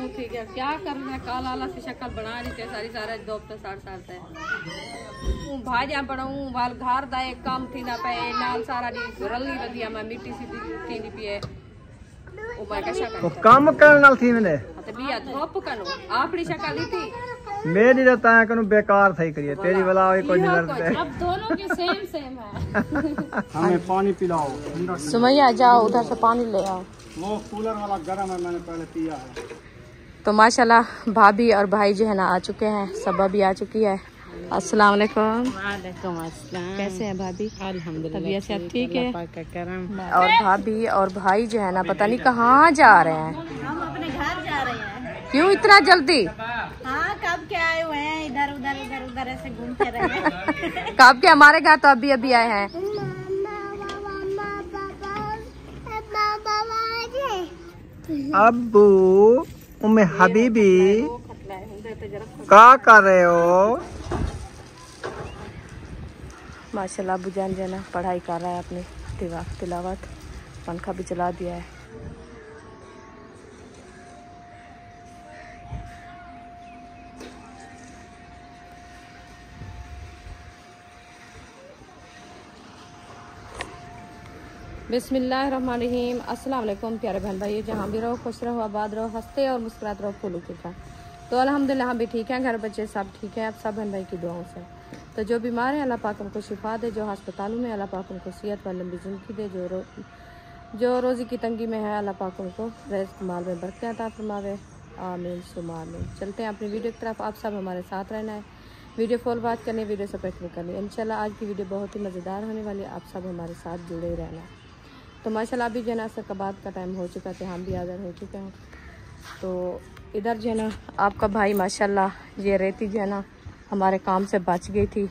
उठी गया, क्या कर रहे हैं, काला आला से शक्ल बना रही थे सारी सारा दोपहर 7:30 भाजा बनाऊं वाल घर दा एक काम थी ना पे नाल सारा दी रली वधिया मैं मिट्टी सी थी दी पिए ओ मैं का शक्ल काम करन नाल थी मैंने ते बिया धोप कनो आपनी शक्ल ही थी मेरी रहता है कनु बेकार सही करिए तेरी वाला कोई नहीं करते। अब दोनों की सेम है। हमें पानी पिलाओ। सुमैया जाओ उधर से पानी ले आओ, वो कूलर वाला गर्म है, मैंने पहले पिया है। तो माशाल्लाह भाभी और भाई जो है ना आ चुके हैं, सबा भी आ चुकी है। अस्सलाम वालेकुम। वालेकुम अस्सलाम। कैसे हैं भाभी? अल्हम्दुलिल्लाह तबीयत सब ठीक है? अल्लाह पाक का करम। और भाभी और भाई जो है ना पता नहीं कहाँ जा रहे हैं। हम अपने घर जा रहे हैं। क्यों इतना जल्दी? हाँ कब के आए हुए हैं, इधर उधर ऐसे घूमते रहे हैं। कब के? हमारे घर तो अभी आए हैं। अब्बू उम्मे हबीबी क्या कर रहे हो? माशाल्लाह अबू जान जो है ना पढ़ाई कर रहा है अपनी तिलावत, पंखा भी चला दिया है। बिस्मिल्लाहिर्रहमानिर्रहीम। अस्सलाम वालेकुम प्यारे बहन भाई, जहाँ भी रहो खुश रहो, आबाद रहो, हंसते और मुस्कुराते रहो, फूलों की तरह। तो अल्हम्दुलिल्लाह हम भी ठीक हैं, घर बच्चे सब ठीक हैं, अब सब बहन भाई की दुआओं से। तो जो बीमार हैं अल्लाह पाक उनको शिफा दे, जो अस्पतालों में अल्लाह पाक उनको सेहत व लंबी ज़िंदगी दे, जो रोज़ी की तंगी में है अल्लाह पाक उनको रिज़्क़ माल में बरकत अता फरमावे। आमीन सुमा आमीन। चलते हैं अपनी वीडियो की तरफ, आप सब हमारे साथ रहना है, वीडियो फुल बात करनी है, वीडियो सपोर्ट नहीं करनी। इंशाल्लाह आज की वीडियो बहुत ही मज़ेदार होने वाली है, आप सब हमारे साथ जुड़े ही रहना। तो माशाल्लाह अभी जो है ना असर कबाब का टाइम हो चुका था, हम भी हाज़िर हो चुके हैं। तो इधर जो है ना आपका भाई माशाल्लाह ये रेती जो है ना हमारे काम से बच गई थी,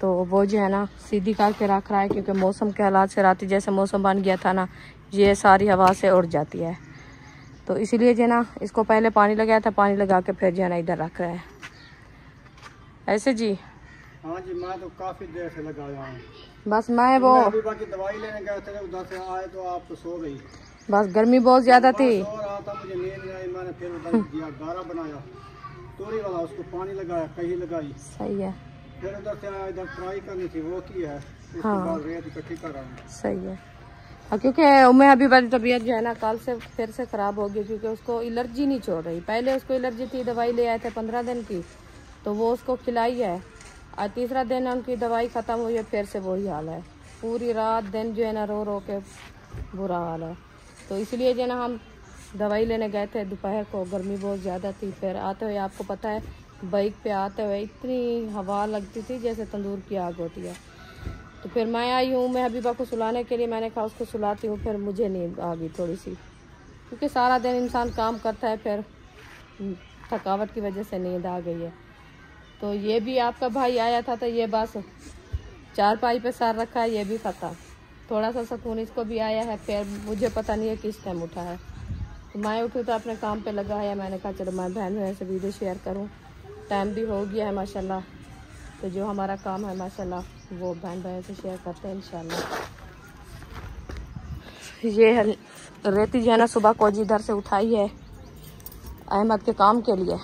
तो वो जो है ना सीधी करके रख रहा है, क्योंकि मौसम के हालात से रात जैसे मौसम बन गया था ना, ये सारी हवा से उड़ जाती है, तो इसीलिए जो है ना इसको पहले पानी लगाया था, पानी लगा के फिर जो है ना इधर रख रहे हैं ऐसे जी। हाँ जी, मैं तो काफी देर से लगाया हूँ। बस मैं वो बाकी दवाई लेने गए थे, उधर से आए तो आप तो सो गई। बस गर्मी बहुत ज्यादा थी, सो रहा था, मुझे नींद नहीं आई, मैंने फिर उधर दिया गारा बनाया तोरी वाला, उसको पानी लगाया, कहीं लगाई, सही है। फिर उधर से आया, इधर ट्राई करनी थी वो की है, उसके बाद रेत इकट्ठी कर रहा हूँ। सही है। क्योंकि उम्मे हबीबा की तबीयत जो है ना कल से फिर से ख़राब हो गई, क्योंकि उसको एलर्जी नहीं छोड़ रही। पहले उसको एलर्जी थी, दवाई ले आए थे 15 दिन की, तो वो उसको खिलाई है, और तीसरा दिन उनकी दवाई ख़त्म हुई है, फिर से वही हाल है, पूरी रात दिन जो है ना रो रो के बुरा हाल है। तो इसलिए जो है ना हम दवाई लेने गए थे दोपहर को, गर्मी बहुत ज़्यादा थी, फिर आते हुए आपको पता है बाइक पे आते हुए इतनी हवा लगती थी जैसे तंदूर की आग होती है। तो फिर मैं आई हूँ, मैं हबीबा को सुलाने के लिए, मैंने कहा उसको सुलाती हूँ, फिर मुझे नींद आ गई थोड़ी सी, क्योंकि सारा दिन इंसान काम करता है, फिर थकावट की वजह से नींद आ गई है। तो ये भी आपका भाई आया था, तो ये बस चारपाई पे सर रखा है, ये भी पता थोड़ा सा सुकून इसको भी आया है, फिर मुझे पता नहीं है किस टाइम उठा है। तो मैं उठी तो अपने काम पे लगा है, मैंने कहा चलो मैं बहन बहन से वीडियो शेयर करूं, टाइम भी हो गया है माशाल्लाह, तो जो हमारा काम है माशाल्लाह वो बहन बहन से शेयर करते हैं इंशाल्लाह। ये रेती जो है ना सुबह को इधर से उठाई है अहमद के काम के लिए,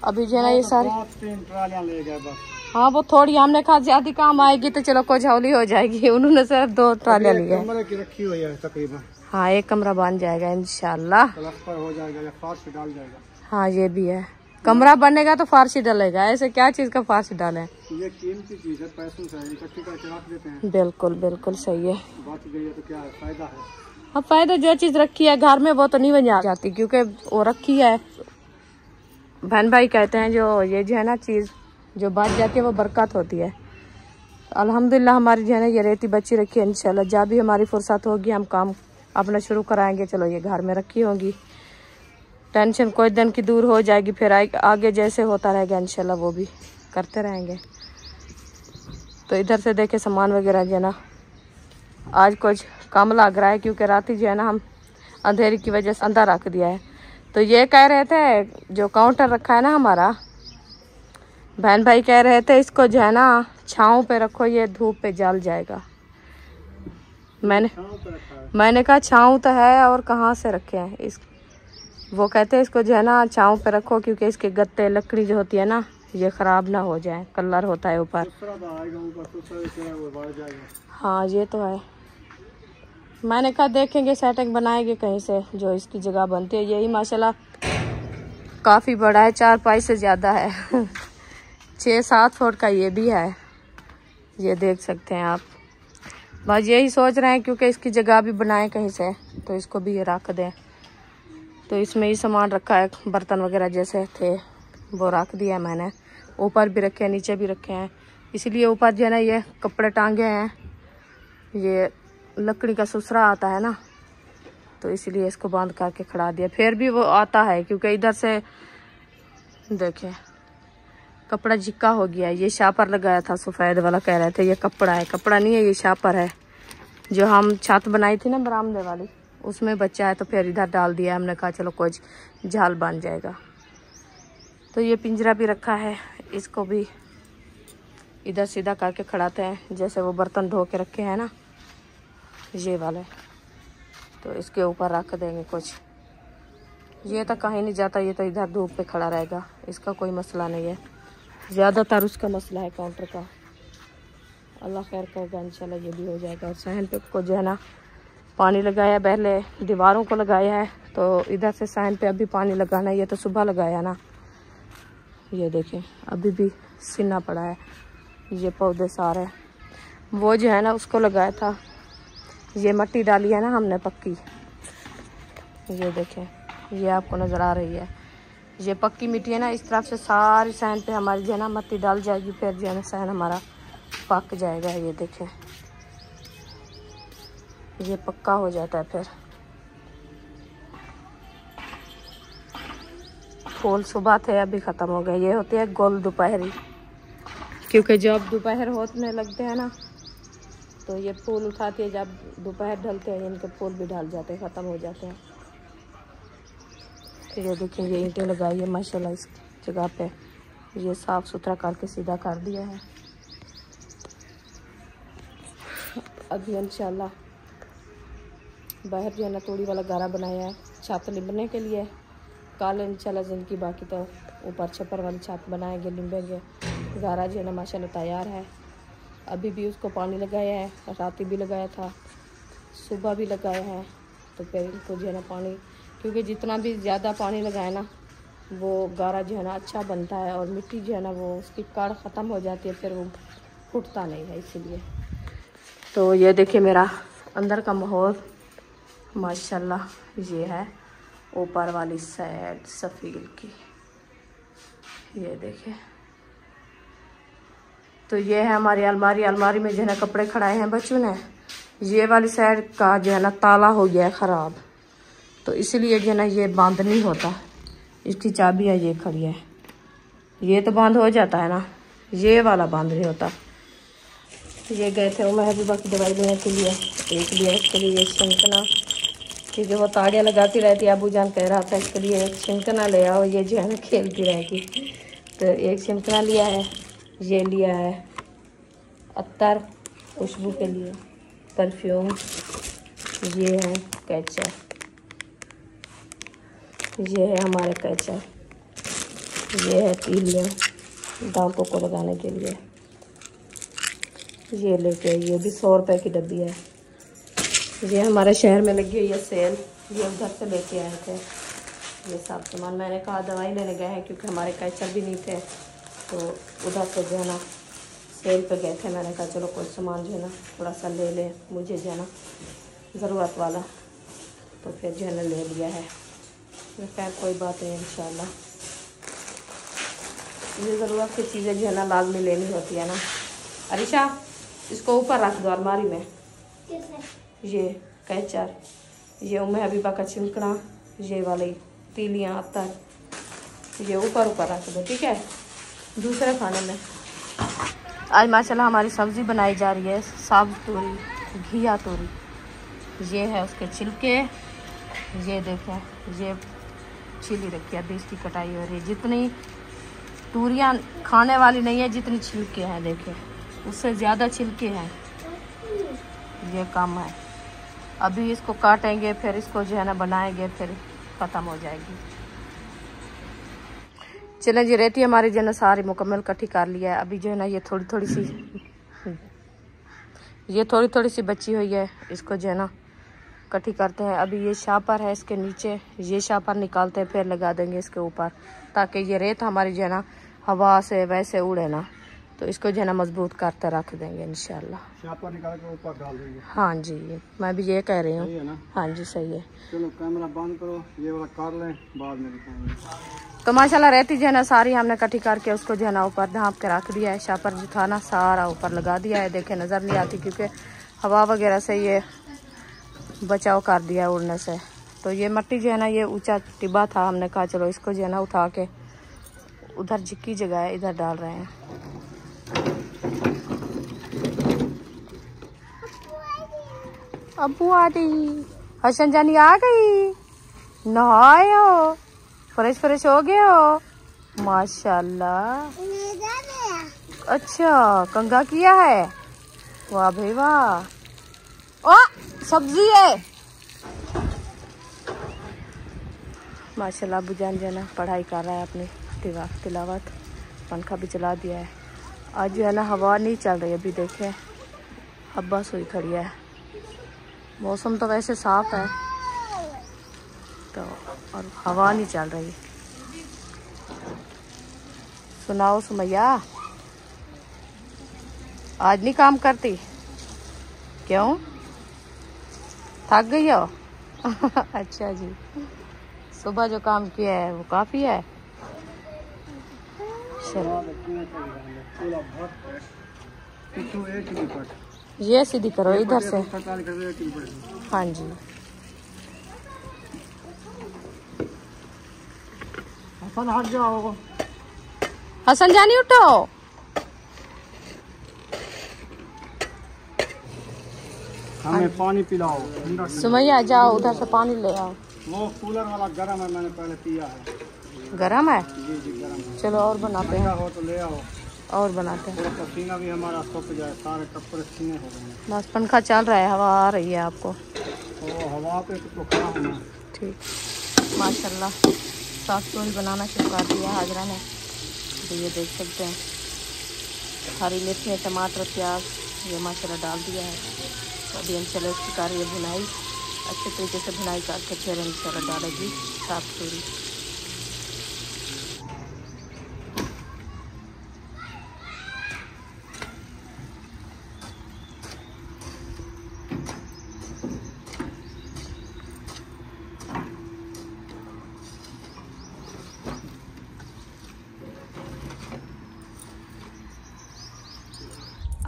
अभी जो है ना ये सारे 3 ट्रालियां ले गए बस। हाँ वो थोड़ी हमने कहा ज्यादा काम आएगी तो चलो कोई झोली हो जाएगी, उन्होंने सिर्फ 2 ट्रालियां ली है। कमरे की रखी हुई है तकरीबन। हाँ एक कमरा बन जाएगा इंशाल्लाह, प्लास्टर हो जाएगा या फर्श डाल जाएगा। हाँ ये भी है, कमरा बनेगा तो फारसी डलेगा, ऐसे क्या चीज का फारसी डालें। ये कीमती चीज है, पैसों से इकट्ठी करके रख देते हैं। बिल्कुल बिल्कुल सही है। बच गई है तो क्या फायदा है। अब फायदा जो चीज रखी है घर में वो तो नहीं बन जाती, क्योंकि वो रखी है। बहन भाई कहते हैं जो ये जो है ना चीज जो बच जाती है वो बरकत होती है। तो अल्हम्दुलिल्लाह हमारी जो है ना ये रेती बची रखी है, इंशाल्लाह जब भी हमारी फुर्सत होगी हम काम अपना शुरू कराएंगे। चलो ये घर में रखी होगी, टेंशन कोई दिन की दूर हो जाएगी, फिर आगे जैसे होता रहेगा इंशाल्लाह वो भी करते रहेंगे। तो इधर से देखे सामान वगैरह जो है ना आज कुछ कम लग रहा है, क्योंकि रात ही जो है ना हम अंधेरी की वजह से अंदर रख दिया है। तो ये कह रहे थे जो काउंटर रखा है ना हमारा, बहन भाई कह रहे थे इसको जो है ना छाँव पे रखो, ये धूप पे जल जाएगा। मैंने कहा छाँव तो है और कहाँ से रखे हैं वो कहते हैं इसको जो है ना छाँव पे रखो, क्योंकि इसके गत्ते लकड़ी जो होती है ना ये ख़राब ना हो जाए, कलर होता है ऊपर। हाँ ये तो है। मैंने कहा देखेंगे सेटिंग बनाएंगे कहीं से जो इसकी जगह बनती है। यही माशाल्लाह काफ़ी बड़ा है, 4 पाई से ज़्यादा है 6-7 फुट का ये भी है, ये देख सकते हैं आप। बस यही सोच रहे हैं क्योंकि इसकी जगह भी बनाए कहीं से, तो इसको भी ये रख दें। तो इसमें ही सामान रखा है, बर्तन वगैरह जैसे थे वो रख दिया है मैंने। ऊपर भी रखे हैं, नीचे भी रखे हैं, इसलिए ऊपर जो है ना ये कपड़े टांगे हैं। ये लकड़ी का सुसरा आता है ना, तो इसलिए इसको बंद करके खड़ा दिया। फिर भी वो आता है क्योंकि इधर से देखें कपड़ा जिक्का हो गया है। ये शापर लगाया था सफ़ेद वाला, कह रहे थे ये कपड़ा है, कपड़ा नहीं है ये शापर है। जो हम छत बनाई थी ना बरामदे वाली, उसमें बच्चा है तो फिर इधर डाल दिया। हमने कहा चलो कुछ झाल बन जाएगा। तो ये पिंजरा भी रखा है, इसको भी इधर सीधा करके खड़ाते हैं, जैसे वो बर्तन धो के रखे हैं ना ये वाले, तो इसके ऊपर रख देंगे कुछ। ये तो कहीं नहीं जाता, ये तो इधर धूप पे खड़ा रहेगा, इसका कोई मसला नहीं है। ज़्यादातर उसका मसला है काउंटर का। अल्लाह खैर करेगा, इंशाल्लाह ये भी हो जाएगा। और सहन पे को जो है ना पानी लगाया, पहले दीवारों को लगाया है, तो इधर से सहन पे अभी पानी लगाना है। ये तो सुबह लगाया ना, ये देखें अभी भी सीना पड़ा है। ये पौधे सारे वो जो है ना उसको लगाया था, ये मिट्टी डाली है ना हमने पक्की, ये देखें ये आपको नज़र आ रही है। ये पक्की मिट्टी है ना, इस तरफ से सारी सहन पे हमारी जो है ना मिट्टी डाल जाएगी, फिर जो है ना सहन हमारा पक जाएगा। ये देखें ये पक्का हो जाता है। फिर फूल सुबह थे अभी ख़त्म हो गए। ये होती है गोल दोपहरी, क्योंकि जब दोपहर होने लगते हैं ना तो ये फूल उठाती है, जब दोपहर ढलते हैं इनके फूल भी ढल जाते हैं, ख़त्म हो जाते हैं। तो ये देखिए ये ईंटें लगाई है माशाल्लाह इस जगह पे, ये साफ़ सुथरा करके सीधा कर दिया है। अभी इंशाल्लाह बाहर जो है ना तोड़ी वाला गारा बनाया है छत लिपने के लिए। कल इंशाल्लाह जिनकी, बाकी तो ऊपर छप्पर वाली छत बनाएंगे, लिपेंगे। गारा जो है ना माशाल्लाह तैयार है। अभी भी उसको पानी लगाया है, रात भी लगाया था, सुबह भी लगाया है। तो फिर इनको जो है ना पानी, क्योंकि जितना भी ज़्यादा पानी लगाए ना वो गारा जो है ना अच्छा बनता है, और मिट्टी जो है ना वो उसकी काड़ ख़त्म हो जाती है, फिर वो फूटता नहीं है इसीलिए। तो ये देखिए मेरा अंदर का माहौल माशाल्लाह, ये है ऊपर वाली साइड सफ़ील की, ये देखिए। तो ये है हमारी अलमारी। अलमारी में जो है ना कपड़े खड़ाए हैं बच्चों ने। ये वाली साइड का जो है ना ताला हो गया है ख़राब, तो इसलिए जो है ना ये बंद नहीं होता। इसकी चाबी है ये खड़ी है, ये तो बंद हो जाता है ना, ये वाला बंद नहीं होता। ये गए थे वो महबूबा की दवाई लेने के लिए, एक लिया इसके लिए छिंकना, क्योंकि वो ताड़ियाँ लगाती रहती है। अबू जान कह रहा था इसके लिए एक छिंकना ले आओ, ये जो है ना खेलती रहेगी। तो एक छिंकना लिया है, ये लिया है अत्तर खुशबू के लिए, परफ्यूम, ये है कैचर, ये है हमारे कैचर, ये है तीलियाँ दांतों को लगाने के लिए, ये लेके ये भी 100 रुपए की डब्बी है। ये हमारे शहर में लगी हुई है सेल, ये उधर से लेके आए थे ये सब सामान। मैंने कहा दवाई लेने गए हैं क्योंकि हमारे कैचर भी नहीं थे, तो उधर से जो है ना सेल पे गए थे। मैंने कहा चलो कोई सामान जो है ना थोड़ा सा ले लें, मुझे जो है ना ज़रूरत वाला, तो फिर जो है ना ले लिया है। खैर कोई बात नहीं, इंशाल्लाह ये ज़रूरत की चीज़ें जो है ना लाजमी लेनी होती है ना। अरिशा इसको ऊपर रख दो अलमारी में, ये कैचर, ये उम्मे हबीबा का छिलकना, ये वाली तीलियाँ अत्तर, ये ऊपर ऊपर रख दो, ठीक है। दूसरे खाने में आज माशाल्लाह हमारी सब्ज़ी बनाई जा रही है, साग तोरी, घिया तोरी। ये है उसके छिलके, ये देखें ये छिली रखी है, अभी इसकी कटाई हो रही है। जितनी तूरियाँ खाने वाली नहीं है जितनी छिलके हैं, देखें उससे ज़्यादा छिलके हैं। ये काम है, अभी इसको काटेंगे, फिर इसको जो है ना बनाएंगे, फिर ख़त्म हो जाएगी। चलें जी, रेती हमारी जो है ना सारी मुकम्मल इकट्ठी कर लिया है। अभी जो है ना ये थोड़ी थोड़ी सी बची हुई है, इसको जो है ना इकट्ठी करते हैं। अभी ये शापर है इसके नीचे, ये शापर निकालते हैं, फिर लगा देंगे इसके ऊपर, ताकि ये रेत हमारी जो है ना हवा से वैसे उड़े ना। तो इसको जो है ना मजबूत करते रख देंगे इंशाल्लाह। शापर निकाल के ऊपर डाल देंगे। हाँ जी, मैं भी ये कह रही सही है हूँ। ना? हाँ जी सही है। चलो कैमरा बंद करो, ये वाला कर लें, बाद में दिखाएंगे। तो माशाल्लाह रेती जो है ना सारी हमने इकट्ठी करके उसको जो है ना ऊपर ढाँप के रख दिया है। शापर जो था ना सारा ऊपर लगा दिया है। देखे नज़र नहीं आती क्योंकि हवा वगैरह से ये बचाव कर दिया है उड़ने से। तो ये मिट्टी जो है ना ये ऊंचा टिब्बा था, हमने कहा चलो इसको जो है ना उठा के उधर जिक्की जगह है इधर डाल रहे हैं। अबू आ गई, हसन जानी आ गई, नहाए हो, फ्रेश हो गए हो माशाल्लाह। अच्छा कंघा किया है, वाह भाई वाह। ओ सब्जी है माशाल्लाह। अबू जान जो है ना पढ़ाई कर रहा है अपनी तिलावत, पंखा भी चला दिया है। आज जो है ना हवा नहीं चल रही अभी, देखे हब्बा सोई खड़ी है। मौसम तो वैसे साफ है तो, और हवा नहीं चल रही। सुनाओ सुमैया, आज नहीं काम करती? क्यों, थक गई हो? अच्छा जी, सुबह जो काम किया है वो काफी है। चलो ये सीधी करो इधर से। हाँ जी हसन हट जाओ। हसन जानी उठो। हमें पानी पिलाओ। सुमैया जाओ उधर से पानी ले आओ। वो कूलर वाला गर्म है, मैंने पहले पिया है। गरम है? जी जी गर्म है। चलो और बनाते हैं। हो तो ले आओ, और बनाते हैं। थोड़ा पसीना भी हमारा सूख जाए, सारे कपड़े सीने हो गए हैं। बस पंखा चल रहा है, हवा आ रही है आपको? तो हवा पे तो खड़ा होना। ठीक माशाल्लाह, साफ सूल बनाना शुरू कर दिया हाजरा ने। तो ये देख सकते हैं हरी मिर्चें, टमाटर, प्याज ये माशाल्लाह डाल दिया है। तो अभी इंशाल्लाह इसकी कर रही है भुनाई, अच्छे तरीके से भुनाई करके फिर इंशाल्लाह डालेगी साफ सूरी।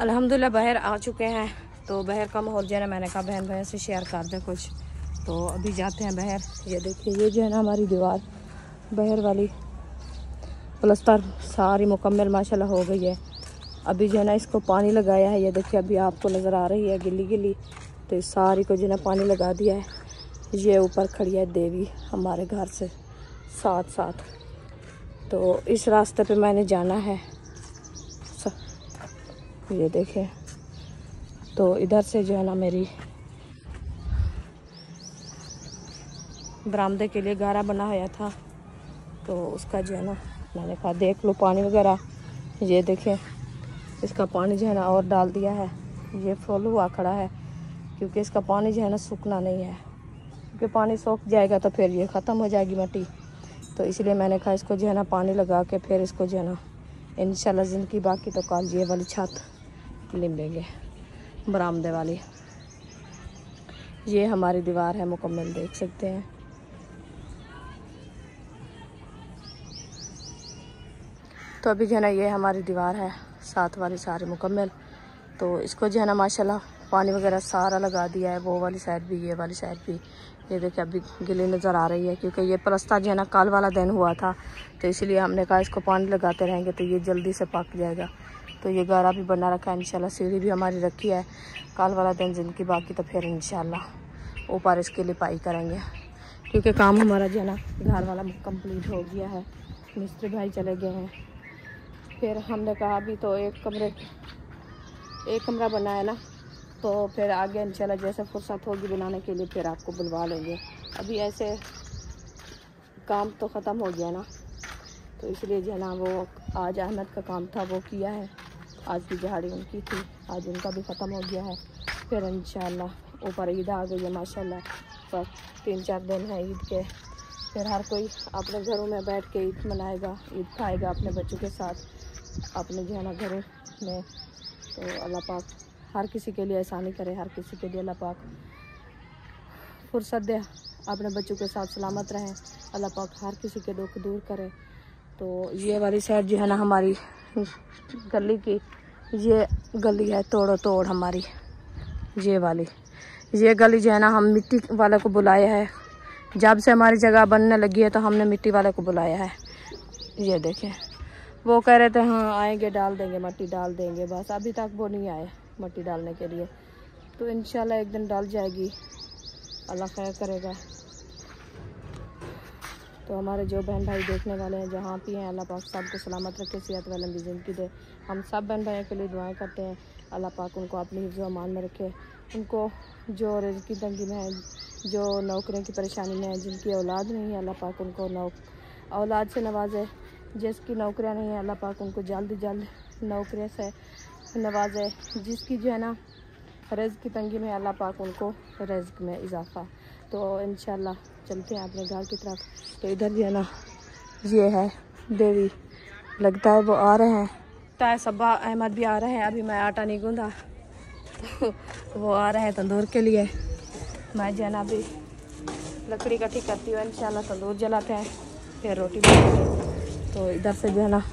अल्हम्दुलिल्लाह बहर आ चुके हैं। तो बहर का माहौल जो है ना मैंने कहा बहन बहन से शेयर कर दें कुछ। तो अभी जाते हैं बहर। ये देखिए ये जो है ना हमारी दीवार बहर वाली प्लस्तर सारी मुकम्मल माशाल्लाह हो गई है। अभी जो है ना इसको पानी लगाया है, ये देखिए अभी आपको नज़र आ रही है गिली गिली। तो इस सारी को जो है ना पानी लगा दिया है। ये ऊपर खड़ी है देवी हमारे घर से साथ। तो इस रास्ते पे मैंने जाना है, ये देखें। तो इधर से जो है ना मेरी बरामदे के लिए गारा बना हुआ था, तो उसका जो है ना मैंने कहा देख लो पानी वगैरह। ये देखें इसका पानी जो है ना और डाल दिया है, ये फुल हुआ खड़ा है क्योंकि इसका पानी जो है ना सूखना नहीं है, क्योंकि पानी सूख जाएगा तो फिर ये ख़त्म हो जाएगी मिट्टी। तो इसलिए मैंने कहा इसको जो है ना पानी लगा के फिर इसको जो है ना इंशाल्लाह ज़िंदगी बाकी तो कल ये वाली छत लिंबेंगे बरामदे वाली। ये हमारी दीवार है मुकम्मल, देख सकते हैं। तो अभी जो है ना ये हमारी दीवार है साथ वाली सारी मुकम्मल। तो इसको जो है ना माशाल्लाह पानी वगैरह सारा लगा दिया है, वो वाली साइड भी ये वाली साइड भी। ये देखिए अभी गिली नज़र आ रही है क्योंकि ये प्लस्तर जो है ना कल वाला दिन हुआ था, तो इसलिए हमने कहा इसको पानी लगाते रहेंगे तो ये जल्दी से पक जाएगा। तो ये गारा भी बना रखा है इंशाल्लाह, सीढ़ी भी हमारी रखी है। कल वाला दिन ज़िंदगी बाकी तो फिर इंशाल्लाह ऊपर इसके लिपाई करेंगे क्योंकि काम हमारा जो है ना घर वाला कंप्लीट हो गया है। मिस्त्री भाई चले गए हैं। फिर हमने कहा अभी तो एक कमरा बना है ना, तो फिर आगे इंशाल्लाह जैसे फुर्सत होगी बनाने के लिए फिर आपको बुलवा लेंगे। अभी ऐसे काम तो ख़त्म हो गया ना, तो इसलिए जो है ना वो आज अहमद का काम था वो किया है। आज की दिहाड़ी उनकी थी, आज उनका भी ख़त्म हो गया है। फिर इंशाल्लाह ऊपर ईद आ गई है माशाल्लाह, बस 3-4 दिन है ईद के। फिर हर कोई अपने घरों में बैठ के ईद मनाएगा, ईद खाएगा अपने बच्चों के साथ अपने जो है ना घरों में। तो अल्लाह पाक हर किसी के लिए आसानी करे, हर किसी के लिए अल्लाह पाक फुर्सत दे, अपने बच्चों के साथ सलामत रहें, अल्लाह पाक हर किसी के दुख दूर करे। तो ये वाली साइड जो है ना हमारी गली की, ये गली है तोड़ो तोड़ हमारी, ये वाली ये गली जो है ना हम मिट्टी वाले को बुलाया है। जब से हमारी जगह बनने लगी है तो हमने मिट्टी वाले को बुलाया है। ये देखें, वो कह रहे थे हाँ आएंगे डाल देंगे, मट्टी डाल देंगे, बस अभी तक वो नहीं आए मट्टी डालने के लिए। तो इंशाल्लाह एक दिन डाल जाएगी, अल्लाह खैर करेगा। तो हमारे जो बहन भाई देखने वाले हैं जहाँ भी हैं, अल्लाह पाक सबको सलामत रखे, सेहत वाली ज़िंदगी दे। हम सब बहन भाइयों के लिए दुआएं करते हैं, अल्लाह पाक उनको अपनी हिफ्ज़ व अमान में रखे। उनको जो रिज़्क़ की तंगी में है, जो नौकरियों की परेशानी में है, जिनकी औलाद नहीं है, अल्लाह पाक उनको औलाद से नवाजे। जिसकी नौकरियाँ नहीं है, अल्लाह पाक उनको जल्द जल्द नौकरियों से नवाजे। जिसकी जो है ना रिज़्क़ की तंगी में, अल्लाह पाक उनको रिज़्क़ में इजाफ़ा। तो इंशाल्लाह चलते हैं अपने घर की तरफ। तो इधर जो है ना ये है देवी, लगता है वो आ रहे हैं, लगता है सब्बा अहमद भी आ रहे हैं। अभी मैं आटा नहीं गूंदा तो वो आ रहे हैं तंदूर के लिए। मैं जो है ना अभी लकड़ी इकट्ठी करती हूँ, इंशाल्लाह तंदूर जलाते हैं फिर रोटी बनाएंगे। तो इधर से जो है ना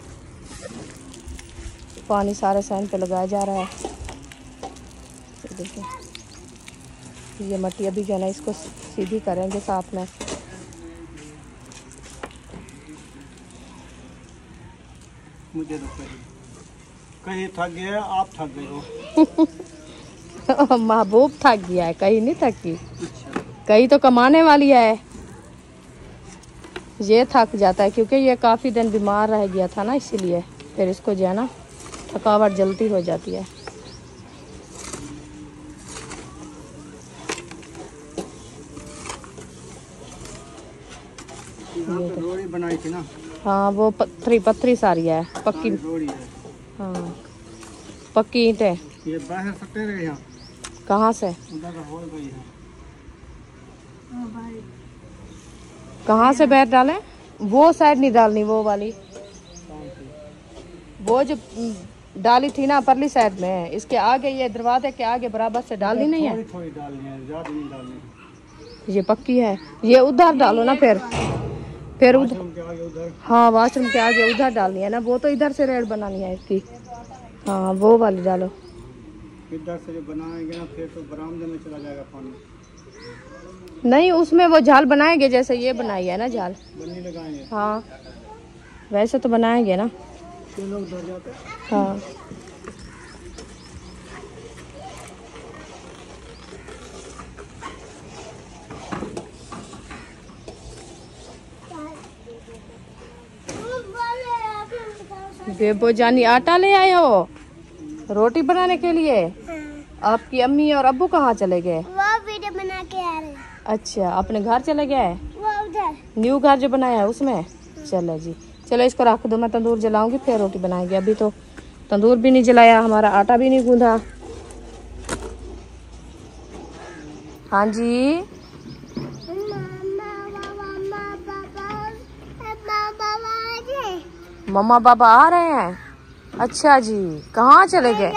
पानी सारे सहन पे लगाया जा रहा है। तो देखिए ये मट्टी अभी जो है ना इसको सीधी करेंगे साथ में। मुझे तो कहीं थक गया, आप थक गए हो। महबूब थक गया है, कहीं नहीं थकी, कहीं तो कमाने वाली है। ये थक जाता है क्योंकि ये काफ़ी दिन बीमार रह गया था ना, इसीलिए फिर इसको जो है ना थकावट जल्दी हो जाती है। तो रोड़ी बनाई थी ना। हाँ वो पत्थरी सारी है, पक्की रोड़ी है। हाँ पक्की ईंटें। ये बाहर सट्टे रहे यहाँ कहाँ से उधर का हो गई है। कहाँ से बैठ डालें? वो साइड नहीं डालनी, वो वाली वो जो डाली थी ना परली साइड में, इसके आगे ये दरवाजे के आगे बराबर से डालनी नहीं है। थोड़ी डालनी है, ज्यादा नहीं डालनी। ये पक्की है, ये उधर डालो ना फिर उधर। हाँ वाशरूम के आगे उधर डालनी है ना, वो तो इधर से रेड बनानी है इसकी। हाँ वो वाली डालो। इधर से जो बनाएंगे ना फिर तो बरामदे में चला जाएगा पानी। नहीं उसमें वो जाल बनाएंगे जैसे ये बनाई है ना जाल, बन्नी लगाएंगे। हाँ वैसे तो बनाएंगे ना। लोग डर जाते। हाँ बेबो जानी आटा ले आए हो रोटी बनाने के लिए? हाँ। आपकी अम्मी और अब्बू कहाँ चले गए? वो वीडियो बना के आ रहे। अच्छा अपने घर चले गए? वो उधर न्यू घर जो बनाया है उसमें। चलो जी, चलो इसको रख दो, मैं तंदूर जलाऊंगी फिर रोटी बनाएंगे। अभी तो तंदूर भी नहीं जलाया, हमारा आटा भी नहीं गूंदा। हाँ जी मम्मा पापा आ रहे हैं। अच्छा जी, कहाँ चले गए?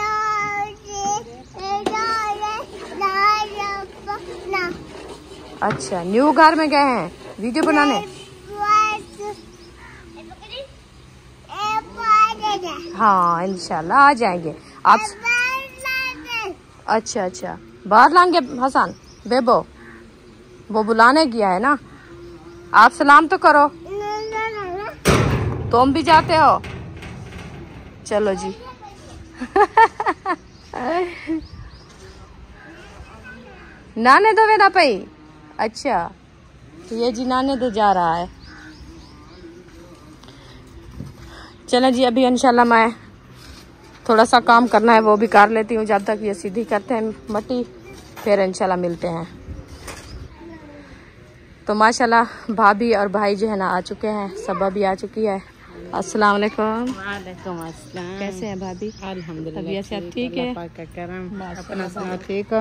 अच्छा न्यू घर में गए हैं वीडियो बनाने। हाँ इंशाल्लाह आ जाएंगे आप। अच्छा अच्छा बाहर लाएंगे हसन बेबो, वो बुलाने गया है ना। आप सलाम तो करो, तुम भी जाते हो? चलो जी नाने दो वेना पई। अच्छा ये जी नाने दो जा रहा है। चलो जी अभी इंशाल्लाह मैं थोड़ा सा काम करना है वो भी कर लेती हूँ, जब तक ये सीधी करते हैं मट्टी, फिर इंशाल्लाह मिलते हैं। तो माशाल्लाह भाभी और भाई जो है ना आ चुके हैं, सबा भी आ चुकी है। अस्सलाम वालेकुम। वालेकुम अस्सलाम। कैसे हैं भाभी? अल्हम्दुलिल्लाह तबीयत सब ठीक है? अल्लाह पाक का करम। अपना सुनाओ, ठीक हो?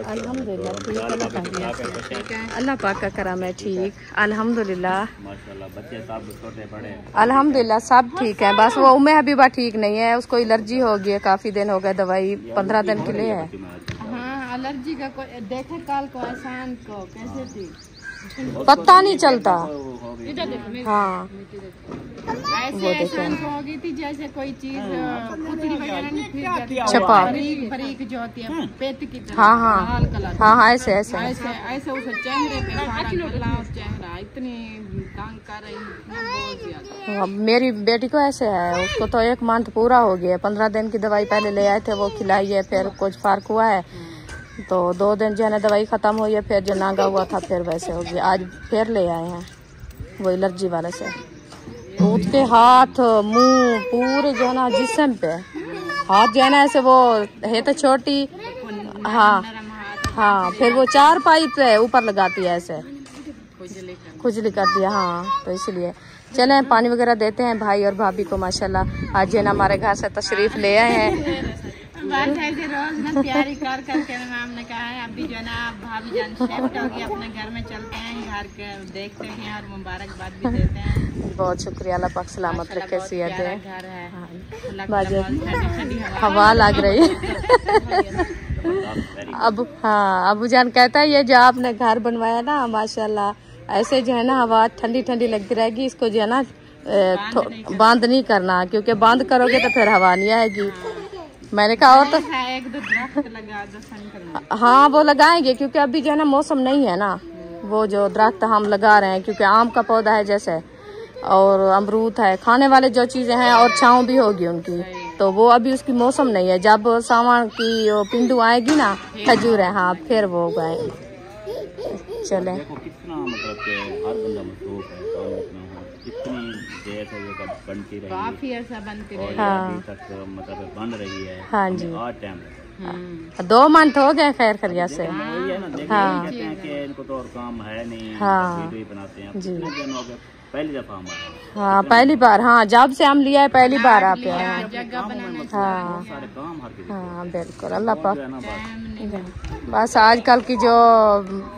अल्हम्दुलिल्लाह ठीक है, अल्लाह पाक का करम है, ठीक अल्हम्दुलिल्लाह। माशाल्लाह बच्चे सब छोटे बड़े अल्हम्दुलिल्लाह सब ठीक है, बस वो उम्मे हबीबा ठीक नहीं है, उसको एलर्जी हो गई है, काफी दिन हो गए, दवाई 15 दिन के लिए है। हाँ, एलर्जी का कोई देखे काल को आसान को कैसे थी, पता नहीं चलता। हाँ ऐसे आसान को हो गई थी जैसे कोई चीज पुतली वगैरह नहीं फिर जाती है, छपा। बरीक जो होती है पेट की तरह, हाँ हाँ लाल कलर। हाँ हाँ ऐसे ऐसे ऐसे ऐसे उसे चेहरे पे सारा गला और चेहरा इतनी तंग कर रही है, बहुत ज्यादा। अब मेरी बेटी को ऐसे है, उसको तो 1 मंथ पूरा हो गया, 15 दिन की दवाई पहले ले आए थे, वो खिलाई है, फिर कुछ फर्क हुआ है, तो 2 दिन जो है ना दवाई खत्म हुई है, फिर जो नागा हुआ था फिर वैसे हो गया। आज फिर ले आए हैं वो एलर्जी वाले से। उसके हाथ मुंह पूरे जो है ना जिस्म पे, हाथ जो है ना ऐसे, वो है तो छोटी, हाँ हाँ, फिर वो 4 पाइप पे ऊपर लगाती है ऐसे, खुजली कर दिया। हाँ तो इसलिए चले पानी वगैरह देते हैं भाई और भाभी को। माशाल्लाह आज जो है ना हमारे घर से तशरीफ ले आए हैं। बस ऐसे रोज ना प्यारी कर करके हमने कहा है अभी जो है ना भाभी जान शिफ्ट होगी, अपने घर में चलते हैं, घर के देखते हैं और मुबारकबाद भी देते हैं। बहुत शुक्रिया, अल्लाह पाक सलामत रखे, सेहत दे। घर है, बाजे ठंडी हवा लग रही है। अब हाँ अबू जान कहता है ये जो आपने घर बनवाया ना माशाल्लाह, ऐसे जो है ना हवा ठंडी ठंडी लगती रहेगी, इसको जो है ना बंद नहीं करना, क्योंकि बंद करोगे तो फिर हवा नहीं आएगी। मैंने कहा और तो 1-2 दरख्त लगा दो संकर। हाँ वो लगाएंगे, क्योंकि अभी जो है ना मौसम नहीं है ना, वो जो दरख्त हम लगा रहे हैं, क्योंकि आम का पौधा है जैसे, और अमरूद है, खाने वाले जो चीजें हैं, और छाँव भी होगी उनकी, तो वो अभी उसकी मौसम नहीं है। जब सावन की पिंडू आएगी ना, खजूर है, हाँ फिर वो उगाएंगे। चले देखो कितना मतलब कि हर बंदा मसरूफ है, काम इतना है, कितनी देर से ये कब बनती रही, काफी ऐसा बनती रही। हाँ। अभी तक मतलब बन रही है। हाँ जी, आज टाइम 2 मंथ हो गए खैर खरिया से। वही है ना, देखो हाँ। कहते हैं कि इनको तो और काम है नहीं, हाँ। वीडियो ही बनाते हैं। जी। कितने दिन हो गए, पहली दफा हम आए हैं। हाँ पहली बार, हाँ जब से हम लिया है पहली बार आप आए हैं। जगह बनाना हाँ बहुत सारे काम हर किसी हाँ बिल्कुल, अल्लाह पाक। को है ना, बस बस आजकल की जो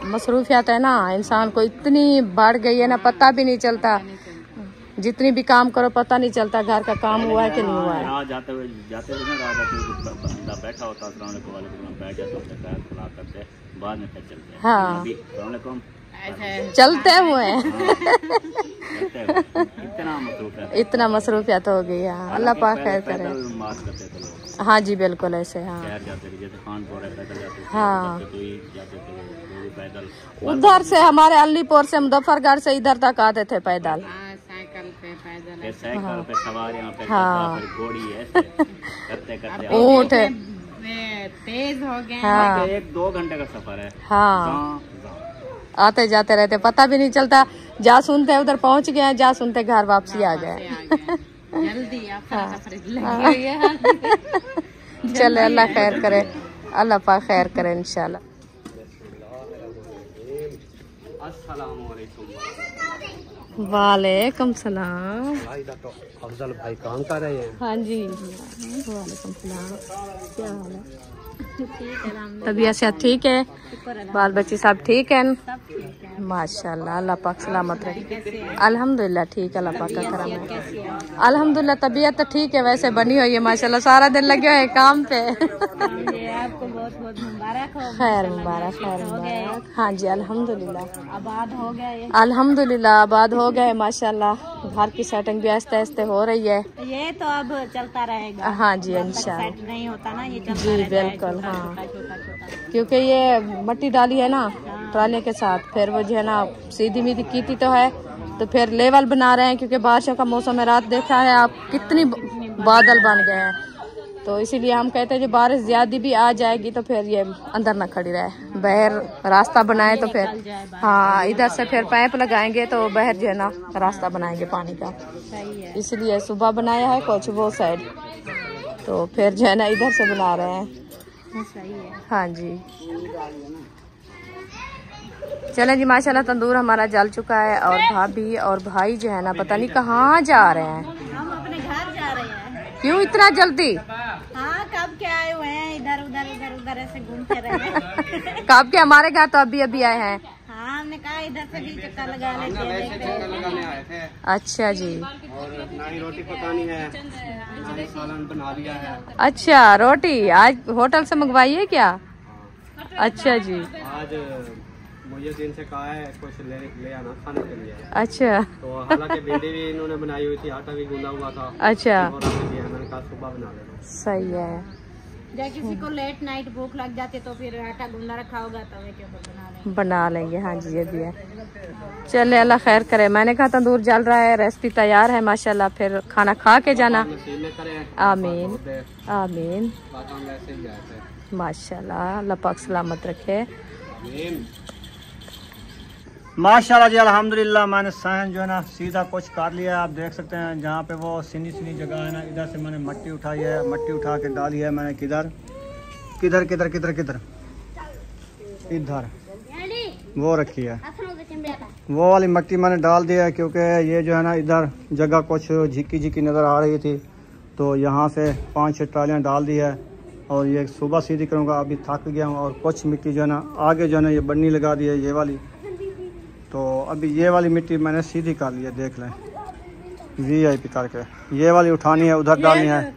मसरूफियात है ना, इंसान को इतनी बढ़ गई है ना, पता भी नहीं चलता, जितनी भी काम करो पता नहीं चलता घर का काम हुआ है कि नहीं हुआ है। राह जाते हुए ना, राह जाते हुए कुछ बंदा बैठा होता, अस्सलाम वालेकुम, वालेकुम सलाम, बैठ जाते होते, पैर खुला करते, बाद में फिर चलते हैं। हाँ। अभी अस्सलाम वालेकुम ऐसे चलते हुए करते हैं। इतना मसरूफ है, इतना मसरूफियत हो गई है। अल्लाह पाक खैर करे। पैदल मार्च करते थे लोग, हाँ जी बिल्कुल ऐसे। हाँ शहर जाते थे, जैसे खानपुर है पैदल जाते थे, हाँ। तो ही जाते थे वो भी पैदल। उधर से हमारे अलीपुर से मुजफ्फरगढ़ से इधर तक आते थे पैदल। साइकिल पे पैदल फिर साइकिल पे सवारियां, फिर हाँ। फिर घोड़ी ऐसे करते करते ऊँट है। तेज हो गए। हाँ 1-2 घंटे का सफर है। हाँ गाँव। आते जाते रहते, पता भी नहीं चलता, जा सुनते उधर पहुंच गए, जा सुनते घर वापसी आ गए। जल्दी लगी हुई है। चले अल्लाह खैर करे, अल्लाह पाक खैर करे इंशाल्लाह। वालेकुम सलाम। अफजल भाई काम कर रहे हैं। हाँ जी वालेकुम सलाम, क्या हाल है? तबीयत से ठीक है, बाल बच्चे सब ठीक है? माशाल्लाह, अल्लाह पाक सलामत रहे। अल्हम्दुलिल्लाह ठीक, अल्लाह पाक का करम है। अल्हम्दुलिल्लाह तबीयत तो ठीक है, वैसे बनी हुई है माशाल्लाह, सारा दिन लगे हुए हैं काम पे। आपको बहुत बहुत मुबारक हो। खैर मुबारक, खैर मुबारक। हाँ जी अल्हम्दुलिल्लाह, आबाद हो गए। अल्हम्दुलिल्लाह आबाद हो गए माशाल्लाह। घर की सेटिंग भी आहिस्ते आहिस्ते हो रही है। ये तो अब चलता रहेगा। हाँ जी इंशाल्लाह। सेट नहीं होता ना, ये चलता जी रहता है, बिल्कुल। छोटा, हाँ छोटा, छोटा। क्योंकि ये मट्टी डाली है ना ट्राले के साथ, फिर वो जो है ना सीधी मीधी कीती तो है, तो फिर लेवल बना रहे हैं, क्योंकि बारिशों का मौसम है। रात देखा है आप कितनी बादल बन गए हैं, तो इसीलिए हम कहते हैं जो बारिश ज्यादा भी आ जाएगी तो फिर ये अंदर ना खड़ी रहे, बाहर रास्ता बनाए तो फिर, हाँ इधर से फिर पाइप लगाएंगे तो बाहर जो है ना रास्ता बनाएंगे पानी का। सही है। इसलिए सुबह बनाया है कुछ वो साइड, तो फिर जो है ना इधर से बना रहे हैं। सही है। हाँ जी चलें जी, माशाल्लाह तंदूर हमारा जल चुका है और भाभी और भाई जो है ना पता नहीं कहाँ जा रहे हैं। हम अपने घर जा रहे हैं। क्यों इतना जल्दी? हाँ, कब के आए हुए हैं, इधर उधर ऐसे घूमते रहे। कब के? हमारे घर तो अभी आए हैं। हाँ, हमने कहा इधर से भी चक्कर लगा लेते हैं। अच्छा जी। और ना ही रोटी पकानी है, ना ही सालन बना लिया है। अच्छा, रोटी आज होटल से मंगवाई है क्या? अच्छा जी। आज मुझे दिन से कहा है कुछ ले आना खाने के लिए। अच्छा। तो हालांकि भिंडी भी इन्होंने बनाई हुई थी, आटा भी गूंदा हुआ था। अच्छा, और मैंने कहा सुबह बना लेना। सही है। जब किसी को लेट नाइट भूख लग जाती तो फिर आटा गूंदा रखा होगा तवे के ऊपर बना लेंगे। हाँ जी, ये भी है। चले, अल्लाह खैर करे। मैंने कहा तंदूर जल रहा है, रेसिपी तैयार है माशाल्लाह, फिर खाना खा के जाना। आमीन आमीन माशाल्लाह, अल्लाह पाक सलामत रखे। माशाल्लाह जी, अल्हम्दुलिल्लाह। मैंने सहन जो है ना सीधा कुछ कर लिया है। आप देख सकते हैं जहाँ पे वो सीनी जगह है ना, इधर से मैंने मट्टी उठाई है, मट्टी उठा के डाली है मैंने। किधर किधर किधर किधर किधर इधर वो रखी है, वो वाली मट्टी मैंने डाल दिया है, क्योंकि ये जो है ना इधर जगह कुछ झिकी नज़र आ रही थी, तो यहाँ से 5-6 ट्रालियाँ डाल दी है। और ये सुबह सीधी करूँगा, अभी थक गया हूँ। और कुछ मिट्टी जो है ना आगे जो है ना ये बन्नी लगा दी है, ये वाली। तो अभी ये वाली मिट्टी मैंने सीधी कर ली है, देख लें, VIP करके। ये वाली उठानी है, उधर डालनी है,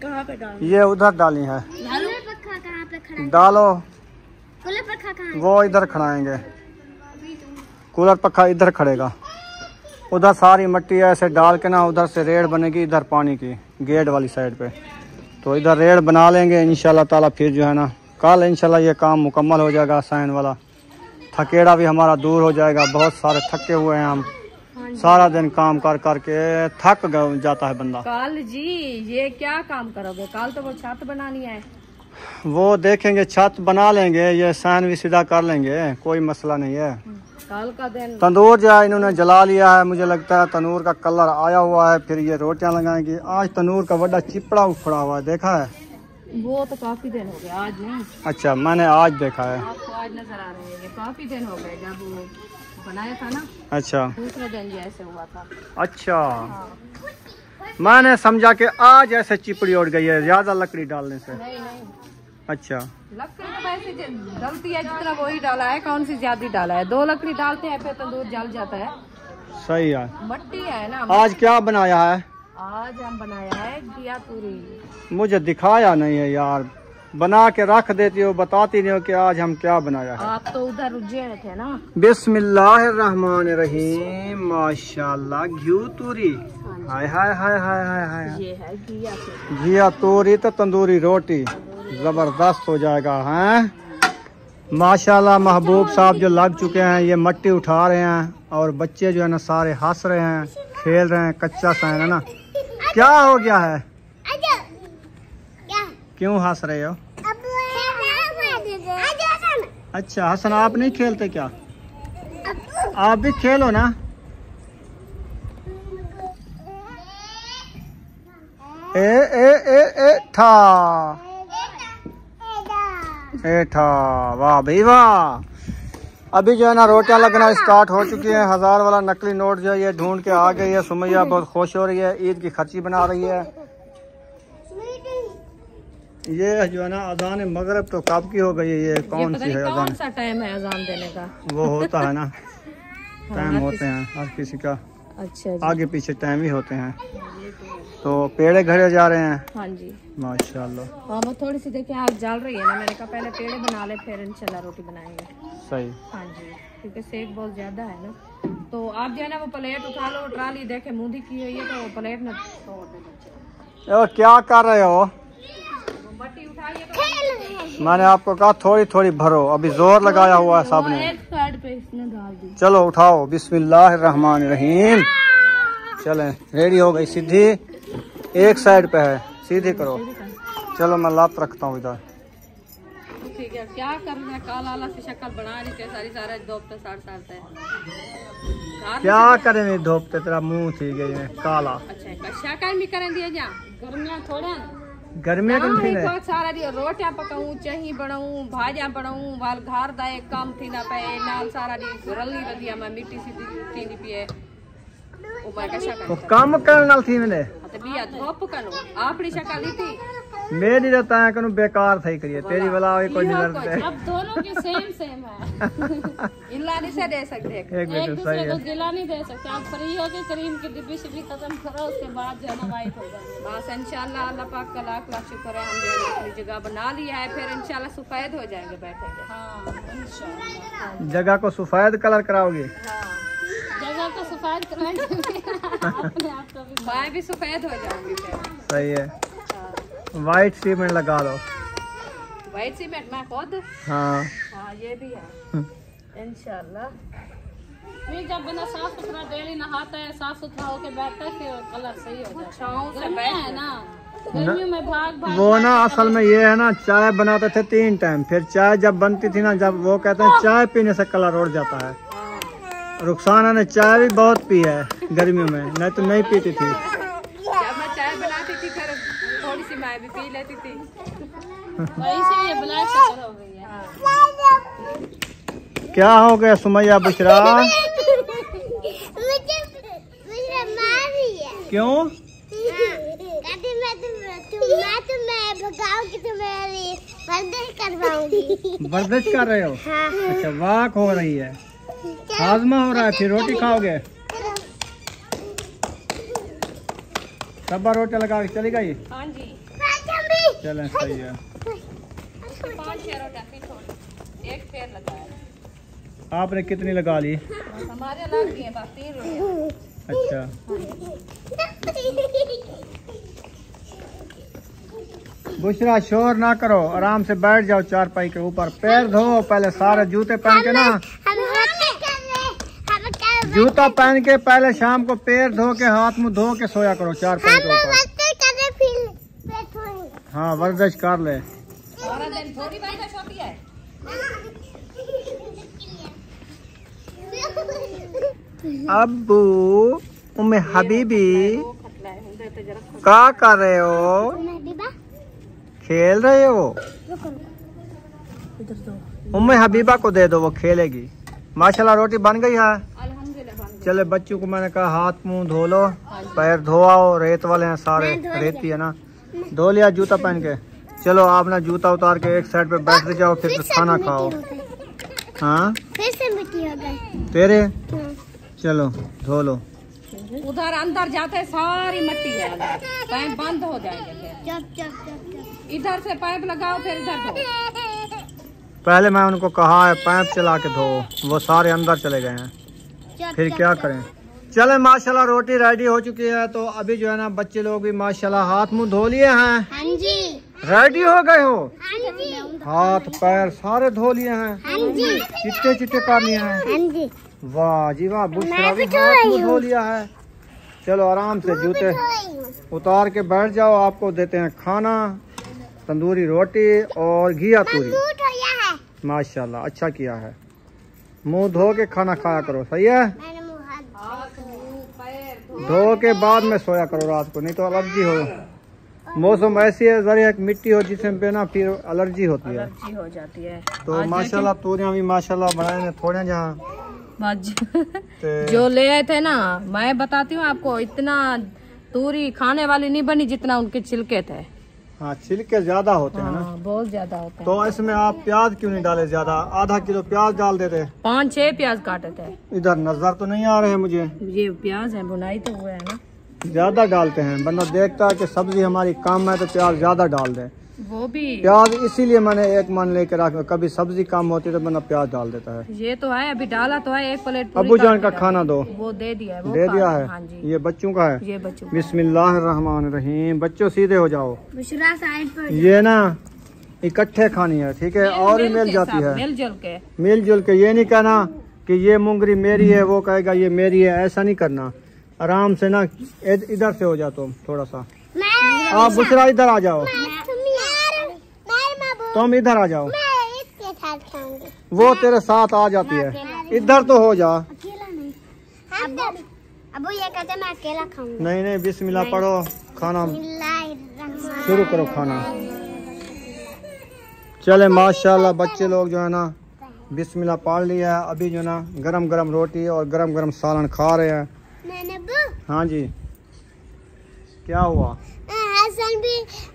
ये उधर डालनी है। डालो, वो इधर खड़ाएंगे, कूलर पक्का इधर खड़ेगा। उधर सारी मट्टी ऐसे डाल के ना उधर से रेड़ बनेगी, इधर पानी की गेट वाली साइड पे। तो इधर रेड़ बना लेंगे इंशाल्लाह ताला। फिर जो है ना कल इंशाल्लाह ये काम मुकम्मल हो जाएगा, साइन वाला। थकेड़ा भी हमारा दूर हो जाएगा। बहुत सारे थके हुए हैं हम, सारा दिन काम कर करके थक जाता है बंदा। कल जी ये क्या काम करोगे? कल तो वो छत बनानी है। वो देखेंगे, छत बना लेंगे, ये साइन भी सीधा कर लेंगे, कोई मसला नहीं है। कल का दिन तंदूर जो है इन्होंने जला लिया है, मुझे लगता है तंदूर का कलर आया हुआ है। फिर ये रोटियां लगाएंगे। आज तंदूर का बड़ा चिपड़ा उखड़ा हुआ है, देखा है? वो तो काफी दिन हो गए, आज नहीं। अच्छा, मैंने आज देखा है। आपको आज नजर आ रहे हैं, ये काफी दिन हो गए जब वो बनाया था ना। अच्छा, दूसरे दिन ये ऐसे हुआ था। अच्छा। हाँ। मैंने समझा कि आज ऐसे चिपड़ी उड़ गई है ज्यादा लकड़ी डालने से। नहीं नहीं, अच्छा, लकड़ी तो वैसे डलती है जितना वही डाला है, कौन सी ज्यादा डाला है। 2 लकड़ी डालते हैं फिर तंदूर जल जाता है। सही है। मट्टी है ना। आज क्या बनाया है? आज हम बनाया है घिया पूरी। मुझे दिखाया नहीं है यार, बना के रख देती हो, बताती नहीं हो कि आज हम क्या बनाया है। आप तो उधर रुझे हुए थे ना। बिस्मिल्लाहिर्रहमानिर्रहीम। माशाल्लाह, घी तूरी। हाय हाय हाय हाय हाय हाय। ये है घिया पूरी। घिया तूरी तो तंदूरी रोटी जबरदस्त हो जाएगा। हैं माशाल्लाह, महबूब साहब जो लग चुके हैं, ये मट्टी उठा रहे हैं। और बच्चे जो है ना सारे हंस रहे हैं, खेल रहे हैं। कच्चा सा है ना। क्या हो गया है? क्यों हंस रहे हो? अच्छा हसन, आप नहीं खेलते क्या? आप भी खेलो ना। ठा वाह भाई वाह। अभी जो है ना रोटियां लगना स्टार्ट हो चुकी हैं। 1000 वाला नकली नोट जो है ये ढूंढ के आ गई है। सुमैया बहुत खुश हो रही है, ईद की खर्ची बना रही है। ये जो है ना अजान मगरब तो कब की हो गई है? ये कौन सी है अजान? कौन सा टाइम है अजान देने का? वो होता है ना, टाइम होते हैं हर किसी का। अच्छा जी। आगे पीछे टाइम ही होते हैं। तो पेड़े घड़े जा रहे हैं। हाँ जी माशाल्लाह। हाँ, वो थोड़ी सी देखिए आग जल रही है ना, मैंने कहा पहले पेड़े बना ले फिर इंशाल्लाह रोटी बनाएंगे। सही। हाँ जी, क्योंकि सेक बहुत ज्यादा है ना। तो आप जो है ना वो प्लेट उठा लो, ट्राली देखे मूंदी की हुई है तो वो प्लेट में तोड़ दे। और क्या कर रहे हो? मट्टी उठाइए तो मैंने आपको कहा थोड़ी थोड़ी भरो, अभी जोर लगाया हुआ है सबने। एक साइड पे इसने डाल दी। चलो उठाओ। बिस्मिल्लाहिर्रहमानिर्रहीम। चलें, रेडी हो गई। सीधी एक साइड पे है, सीधी करो। चलो मैं लात रखता हूँ इधर। ठीक है, क्या करना है? काला आला सी शक्ल बना रही है सारी, सारा दोपते साढ़े क्या करें धोपते, तेरा मुंह थी गई है काला। अच्छा शक्ल भी करें दिया जा गर्मियां थोड़ा गर्मी कम थी बहुत सारा दी रोटियां पकाऊं, चाही बनाऊं, भाजियां बनाऊं, वाल घर दा एक काम थी ना पे नाल सारा दी रली वदिया मैं मिट्टी सी दी पिए ओ मैं कैसा तो काम करने नाल थी मैंने तो बिया धोप कनो अपनी शक्ल ही थी मेरी रहता है कनु बेकार सही करिए तेरी वाला कोई नहीं लड़ते। अब दोनों की सेम है। इल्ला नहीं से दे सकते एक एक मिनट दूसरे सही को है। गिला नहीं दे सकते। आप फ्री हो के क्रीम की डिब्बी शिब्बी खत्म करो, उसके बाद जो है ना वाइट हो जाएंगे। बस इंशाल्लाह अल्लाह पाक का लाख लाख शुक्र है, हम जो है अपनी जगह बना लिया है, फिर इंशाल्लाह सफेद हो जाएंगे बैठेंगे। हाँ इंशाल्लाह। जगह को सफेद कलर कराओगे? जगह को सफेद कराएंगे अपने आप को भी। मैं भी सफेद हो जाऊंगी फिर। सही है, वाइट सीमेंट लगा लो। वाइट सीमेंट मैं खुद हाँ हाँ ये भी है इंशाल्लाह। नहीं जब बंदा साफ सुथरा डेली नहाता है, साफ सुथरा होके बैठता है, फिर कलर सही हो जाता छाँव से है। बैठ है ना गर्मियों में भाग भाग वो ना असल में ये है ना, चाय बनाते थे 3 टाइम, फिर चाय जब बनती थी ना, जब वो कहते हैं चाय पीने से कलर उड़ जाता है। रुखसाना ने चाय भी बहुत पी है गर्मियों में, नहीं तो नहीं पीती थी। जब मैं चाय बनाती थी फिर थोड़ी सी मैं भी पी लेती थी। वही से ये ब्लैक शक्कर हो गई है। क्या हो गया सुमैया बुशरा? मुझे मार रही है। क्यों? कहती मैं तुम्हें भगाऊंगी, तुम्हें वर्जिश करवाऊंगी। वर्जिश कर रहे हो? हाँ। अच्छा वाक हो रही है, हाजमा हो रहा है, फिर रोटी खाओगे? सब रोटी लगा के चली गई? हाँ जी चलें सही है। 5-6 रोटी थोड़ी एक फेर लगाया। आपने कितनी लगा ली? बस हमारे लग गए बस 3 रोटियां। अच्छा बुशरा शोर ना करो, आराम से बैठ जाओ चारपाई के ऊपर, पैर धो पहले, सारे जूते पहन के ना, जूता पहन के पहले शाम को पैर धो के हाथ मुंह धो के सोया करो चारपाई के ऊपर। हाँ वर्जिश कर ले। सारा दिन थोड़ी वर्जिश होती है। अब्बू उम्मे हबीबी क्या कर रहे हो? खेल रहे हो? उम्मे हबीबा को दे दो, वो खेलेगी। माशाल्लाह रोटी बन गई है। अल्हम्दुलिल्लाह बन गई। चले बच्चों को मैंने कहा हाथ मुंह धो लो, पैर धो आओ, रेत वाले हैं सारे, रेती है ना। धो लिया जूता पहन के? चलो आप ना जूता उतार के एक साइड पे बैठ जाओ, फिर खाना खाओ। हाँ फिर से मिट्टी हो गई तेरे, चलो धो लो। उधर अंदर जाते सारी मिट्टी है, पाइप बंद हो जाएंगे फिर। चुप चुप चुप चुप। इधर से पाइप लगाओ फिर इधर धो। पहले मैं उनको कहा है पाइप चला के धो, वो सारे अंदर चले गए हैं, फिर क्या करें। चले माशाल्लाह रोटी रेडी हो चुकी है, तो अभी जो है ना बच्चे लोग भी माशाल्लाह हाथ मुंह धो लिए हैं, हाँ जी रेडी हो गए हो, हाँ जी हाथ पैर सारे धो लिए हैं, हाँ जी चिट्टे चिट्टे कर लिए हैं। हाँ जी। वाह जी वाह, बुशरा भी हाथ मुंह धो लिया है। चलो आराम से जूते उतार के बैठ जाओ, आपको देते हैं खाना, तंदूरी रोटी और घिया पूरी। माशाल्लाह अच्छा किया है, मुंह धो के खाना खाया करो, सही है। मैंने मुँह हाथ धो के बाद में सोया करो रात को, नहीं तो एलर्जी हो। मौसम ऐसी है, जरा एक मिट्टी हो जिसम पे ना, फिर एलर्जी होती है। एलर्जी हो जाती है। तो माशाल्लाह तूरियां भी माशाल्लाह बनाए ने थोड़े जहाँ जो ले आए थे ना, मैं बताती हूँ आपको, इतना तूरी खाने वाली नहीं बनी जितना उनके छिलके थे। हाँ छिलके ज्यादा होते हैं ना, हाँ, बहुत ज्यादा होते हैं। तो इसमें आप प्याज क्यों नहीं डाले ज्यादा? आधा किलो प्याज डाल देते। 5-6 प्याज काटे थे। इधर नजर तो नहीं आ रहे मुझे। ये प्याज है, बुनाई तो हुआ है ना। ज्यादा डालते हैं, बंदा देखता है कि सब्जी हमारी कम है तो प्याज ज्यादा डाल दे। वो भी प्याज इसीलिए मैंने एक मन लेके रखा, कभी सब्जी कम होती तो बंदा प्याज डाल देता है। ये तो है, अभी डाला तो है, 1 प्लेट पूरी अबू जान काट का के खाना दो, वो दे दिया है, वो दे खा दिया रहे है। हैं। हाँ जी, ये बच्चों का है। ये बच्चों बिस्मिल्लाहिर्रहमानिर्रहीम। बच्चों सीधे हो जाओ, बुशरा साइड पर। ये ना इकट्ठे खानी है, ठीक है, और ही मिल जाती है, मिलजुल के। मिलजुल के। ये नहीं कहना कि ये मुंगरी मेरी है, वो कहेगा ये मेरी है, ऐसा नहीं करना। आराम से ना इधर से हो जाओ तुम थोड़ा सा। आप बुशरा इधर आ जाओ, तुम इधर आ जाओ, मैं इसके साथ खाऊंगी। वो तेरे साथ आ जाती है। इधर तो हो जा। अकेला नहीं। अबू ये कहते मैं अकेला खाऊंगी। नहीं नहीं बिस्मिल्लाह पढ़ो, खाना। बिस्मिल्लाहिर्रहमानिर्रहीम। शुरू करो खाना। चले माशाल्लाह बच्चे लोग जो है ना बिस्मिल्लाह पढ़ लिया है। अभी जो है ना गरम गरम रोटी और गरम गरम सालन खा रहे हैं। हाँ जी, क्या हुआ?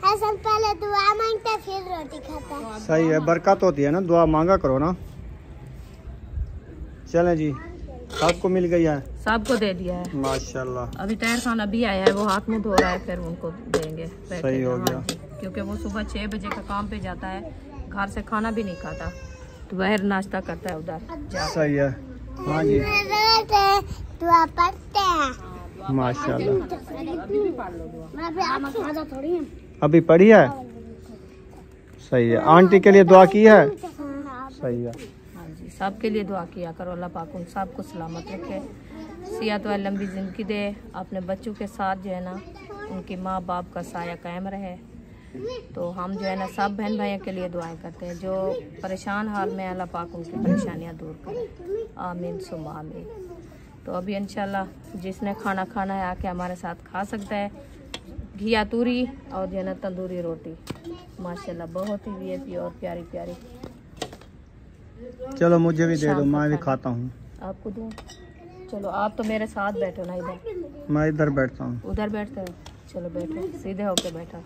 हसन पहले दुआ मांगता फिर रोटी खाता। सही है, बरकत होती है ना, दुआ मांगा करो ना। चलें जी, सबको मिल गई है? सबको दे दिया है माशाल्लाह। अभी तैयार खान अभी आया है, वो हाथ मुंह धो रहा है, फिर उनको देंगे। सही हो गया। हाँ, क्योंकि वो सुबह 6 बजे का काम पे जाता है, घर से खाना भी नहीं खाता, तो बाहर नाश्ता करता है उधर। सही है। हाँ जी, दुआ पढ़ते हैं माशाल्लाह। थोड़ी अभी पढ़ी है? सही है। आंटी के लिए दुआ की है? सही है। हाँ जी, सबके लिए दुआ किया करो, अल्लाह पाक उन सबको सलामत रखे, सेहत व लंबी ज़िंदगी दे। अपने बच्चों के साथ जो है ना उनकी माँ बाप का साया कायम रहे। तो हम जो है ना सब बहन भाइयों के लिए दुआएं करते हैं, जो परेशान हाल में, अल्लाह पाक उनकी परेशानियां दूर करे, आमीन सुम्मा आमीन। तो अभी इंशाल्लाह जिसने खाना खाना है आके हमारे साथ खा सकता है। घिया तूरी और जो है ना तंदूरी रोटी, माशाल्लाह बहुत ही वीआईपी और प्यारी प्यारी। चलो मुझे भी दे दो, मैं भी खाता हूँ। आपको दूँ? चलो आप तो मेरे साथ बैठो ना, इधर। मैं इधर बैठता हूँ। उधर बैठते हो? चलो बैठो, सीधे होके बैठा।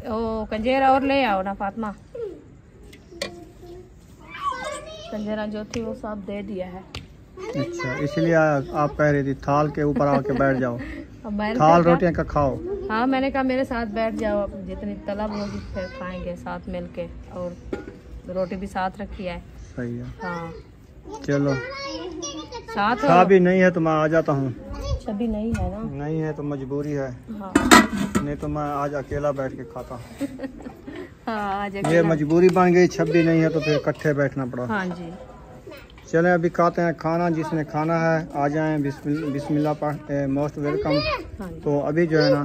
ओ कंजेरा और ले आओ ना फातिमा। कंजेरा जो थी वो सब दे दिया है। अच्छा, इसलिए आप कह रही थी थाल के ऊपर आके बैठ जाओ। अब मैंने थाल कहा- रोटियां का खाओ। हाँ मैंने कहा मेरे साथ बैठ जाओ, जितनी तलब होगी फिर खाएंगे साथ मिलके, और रोटी भी साथ रखी है। सही है। हाँ चलो, साथ चाबी नहीं है तो मैं आ जाता हूँ। छबी नहीं है ना? नहीं है तो मजबूरी है, हाँ नहीं तो मैं आज अकेला बैठ के खाता हूँ। हाँ आज ये अकेला। मजबूरी बन गई, छब्बी नहीं है तो फिर इकट्ठे बैठना पड़ा। हाँ जी, चलें अभी खाते हैं खाना। जिसने खाना है आ जाएं, बिस्मिल्लाह पढ़, मोस्ट वेलकम। हाँ जी, तो अभी जो है ना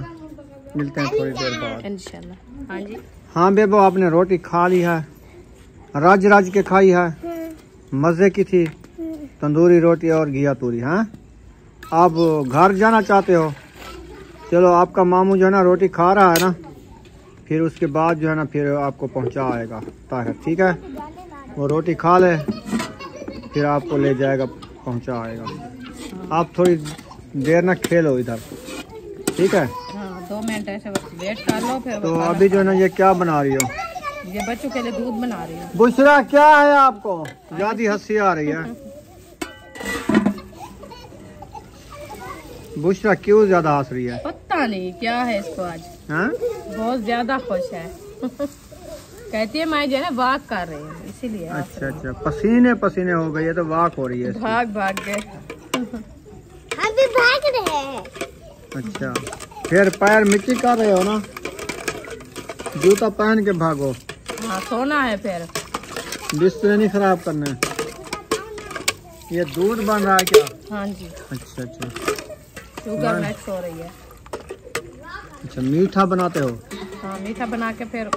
मिलते हैं थोड़ी देर बाद। इंशाल्लाह। हाँ जी, हाँ बेबो, आपने रोटी खा ली है, राज राज के खाई है, मज़े की थी, तंदूरी रोटी और घिया तूरी। हाँ, आप घर जाना चाहते हो? चलो, आपका मामू जो है ना रोटी खा रहा है ना, फिर उसके बाद जो है ना फिर आपको पहुंचा आएगा ताहिर, ठीक है? वो रोटी खा ले फिर आपको ले जाएगा, पहुंचा आएगा। आप थोड़ी देर ना खेलो इधर, ठीक है? हाँ 2 मिनट ऐसे वेट कर लो फिर। तो अभी जो है ना ये क्या बना रही हो? ये बच्चों के लिए दूध बना रही हूँ। बुशरा क्या है आपको? ज्यादा हंसी आ रही है। बुशरा क्यों ज्यादा हंस रही है? पता नहीं क्या है इसको आज, हाँ? बहुत ज्यादा खुश है। कहती है मैं जो है ना वॉक कर रही हूँ, इसीलिए। अच्छा अच्छा, पसीने पसीने हो गई है तो वाक हो रही है इसकी। भाग भाग के। हम भी भाग रहे हैं। अच्छा, फिर पैर मिट्टी कर रहे हो ना, जूता पहन के भागो। हाँ सोना है फिर। बिस्तर नहीं खराब करने। ये दूध बन रहा है क्या? हाँ जी, अच्छा अच्छा शुगर मिक्स हो रही है। अच्छा, मीठा बनाते हो? हाँ मीठा बना के फिर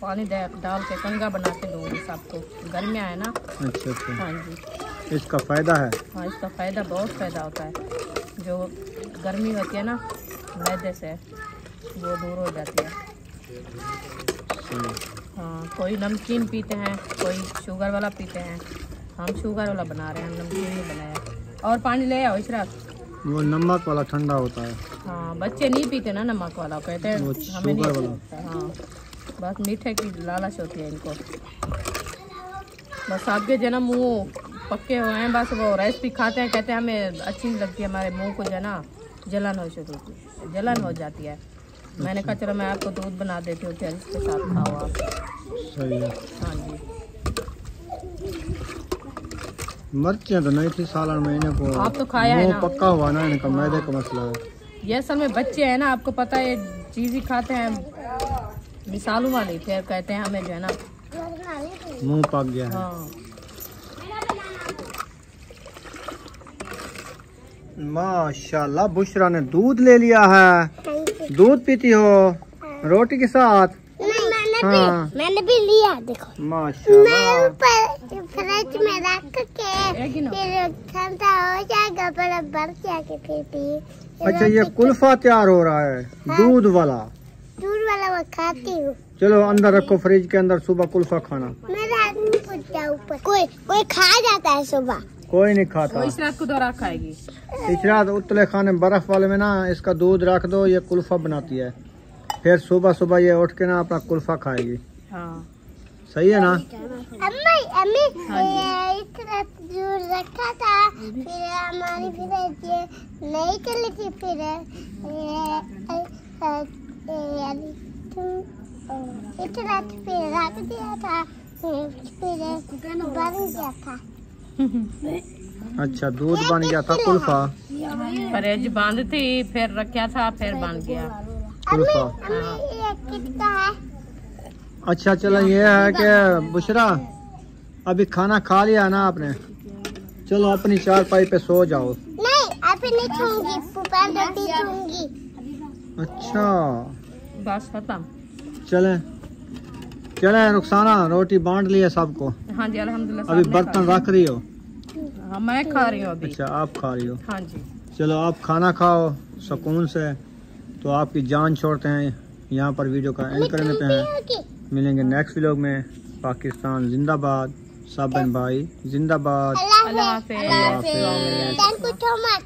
पानी डाल के कंगा बना के दूंगी सबको, गर्मियाँ है ना। अच्छा अच्छा, हाँ जी, इसका फायदा है? हाँ इसका फायदा, बहुत फायदा होता है। जो गर्मी होती है ना मैदे से, वो दूर हो जाती है। हाँ, कोई नमकीन पीते हैं, कोई शुगर वाला पीते हैं, हम शुगर वाला बना रहे हैं, हम नमकीन नहीं बनाया। और पानी ले आओ इशरत। वो नमक वाला ठंडा होता है। हाँ बच्चे नहीं पीते ना नमक वाला, कहते हैं वो हमें नहीं शुगर वाला। पीता। हाँ बस मीठे की लालच होती है इनको। बस आपके जो है ना मुँह पक्के हुए हैं, बस वो रेसिपी खाते हैं, कहते हैं हमें अच्छी नहीं लगती, हमारे मुंह को जो है ना जलन हो जाती है। मैंने कहा चलो मैं आपको दूध बना देती हूँ, फिर इसके साथ खाओ आप। सही है। हाँ जी, मिर्चें तो नहीं थी सालन में, इन्हें को आप तो खाया है मुंह ना। पक्का हुआ ना, इनका मैदे का मसला है। ये असल में बच्चे हैं ना, आपको पता है, ये चीज़ ही खाते हैं मिसालों वाली, फिर कहते हैं हमें जो है ना मुंह पक गया है। हाँ। माशाल्लाह, बुशरा ने दूध ले लिया है। दूध पीती हो रोटी के साथ? हाँ। मैंने भी लिया देखो। माशाल्लाह। मैं ऊपर फ्रिज में रख के फिर ठंडा हो जाएगा बर्फ भर जाके फिर भी। अच्छा ये कुल्फा तैयार हो रहा है दूध वाला वो खाती हूँ। चलो अंदर रखो फ्रिज के अंदर, सुबह कुल्फा खाना। मेरा आदमी पूछता ऊपर कोई खा जाता है सुबह। कोई नहीं खाता। इस रात को दोरा खाएगी। इस रात उतले खाने बर्फ वाले में ना इसका दूध रख दो, ये कुल्फा बनाती है, फिर सुबह सुबह ये उठ के ना अपना कुल्फा खाएगी। हाँ सही है ना? अम्मी इस रात दूध रखा था, फिर हमारी फ्रिज नहीं चली थी, फिर इस रात फिर रख दिया था, फिर बन गया था। अच्छा दूध बन गया था कुल्फा। फ्रिज बंद थी, फिर रखा था, फिर बन गया कुल्फा। ये कितना है? अच्छा चलो ये है कि बुशरा अभी खाना खा लिया ना आपने, चलो अपनी चारपाई पे सो जाओ। नहीं अभी नहीं छूंगी, पुपा रोटी छूंगी। अच्छा बस खत्म। चले चले रुखसाना रोटी बांट लिया सबको। हाँ जी अल्हम्दुलिल्लाह। अभी बर्तन रख रही हो? हाँ मैं खा रही हूँ अभी। अच्छा आप खा रही हो? हाँ जी। चलो आप खाना खाओ सुकून से, तो आपकी जान छोड़ते हैं यहाँ पर वीडियो का एंड करने पे हैं। मिलेंगे नेक्स्ट व्लॉग में। पाकिस्तान जिंदाबाद, साबन भाई जिंदाबाद। अल्लाह अल्लाह हाफिज़। हाफिज़। Thank you so much.